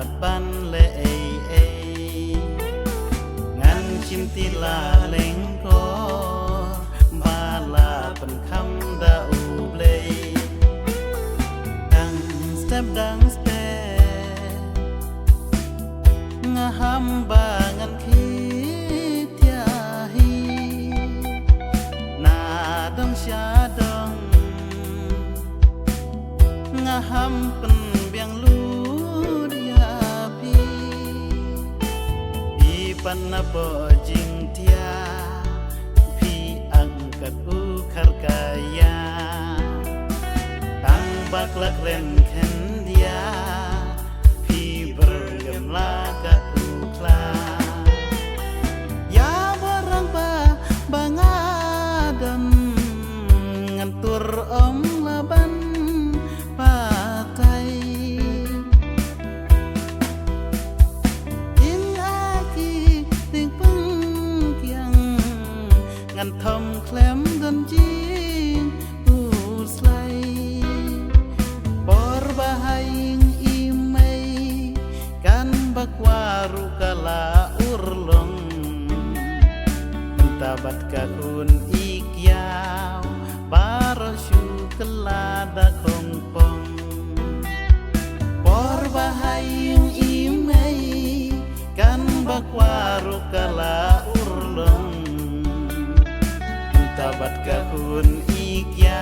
บัดบันและเองั้นชิมติลาเล็งก็บาลาเป็นคำดาอูเบลดังสเต็ปงาฮัมบางันคิดยาฮีนาดงชาดงงาฮัมเป็นเบียงลูดยาพีอีปันนาปอจิงเทียพีอังกัดอูคาร์กายาตั้งบักลักเล่นแคนเดียพีเบอร์กำลากะอูคลายาบรังบางาดันงันตัวอมละบันงันทอมแคลมดันจีนอูสไลปอร์บาหายอีเมย์กันบักวารุกาลาอุรลงตาบัดกะคุณอีกยาวปารชูกลาดาคงปองปอร์บาหายอีเมย์กันบักวารุกาลาอุรลงTabat kahun ikya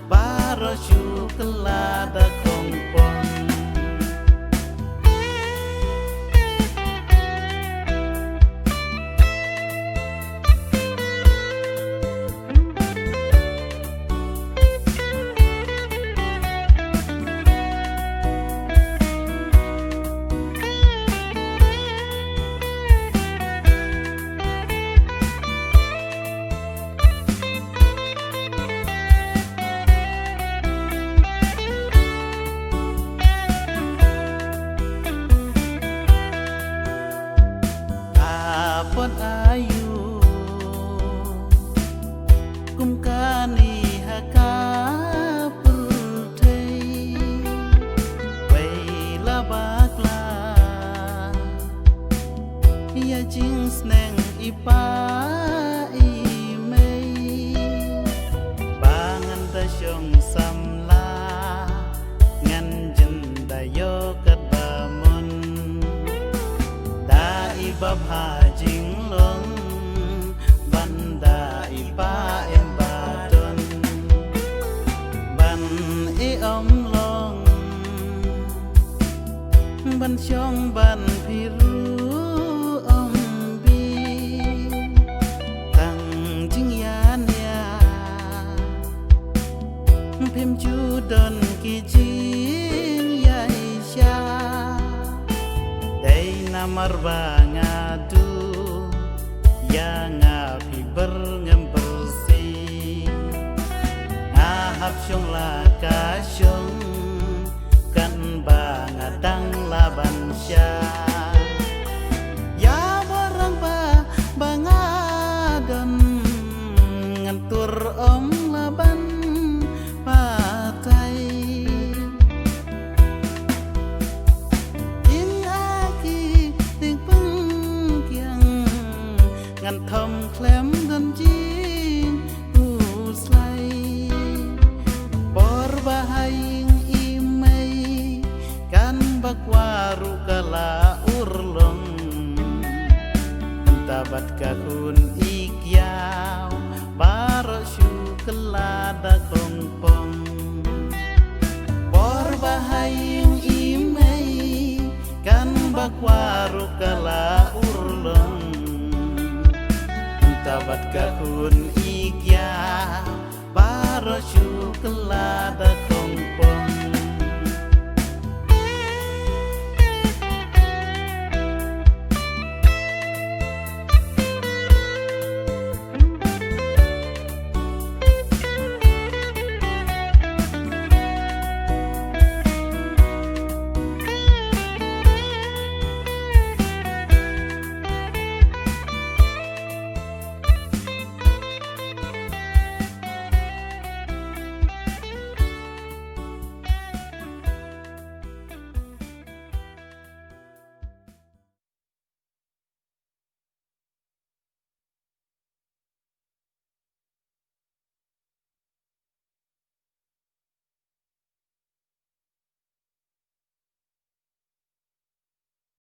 para syukulada kongpong Pon ayu kum kani haka purthei wei la bakla ya jing sneng ipa i mei bangan ta shong samla ngan jin da yo kat ba mon da i bab ha Banda ipa embadon ban om long ban chong ban phiru om bi tang jing yan ya phim chu don ki jing yai sha dei namar bangadu yang api bergembersih ngahap syong laka syong kan bangadang laban syah ya barang bangadam ngantur om laban pataiงันทอมแคลมดันจีนอูสไลปอร์บาหายอีเมย์กันบักวารุกาลาอุรลงตาบัดกะคุณอีกยาวปารชูกลาดาคงปองปอร์บาหายอีเมย์กันบักวารุกาลาอุรลงTabat kahun ikya para syukulada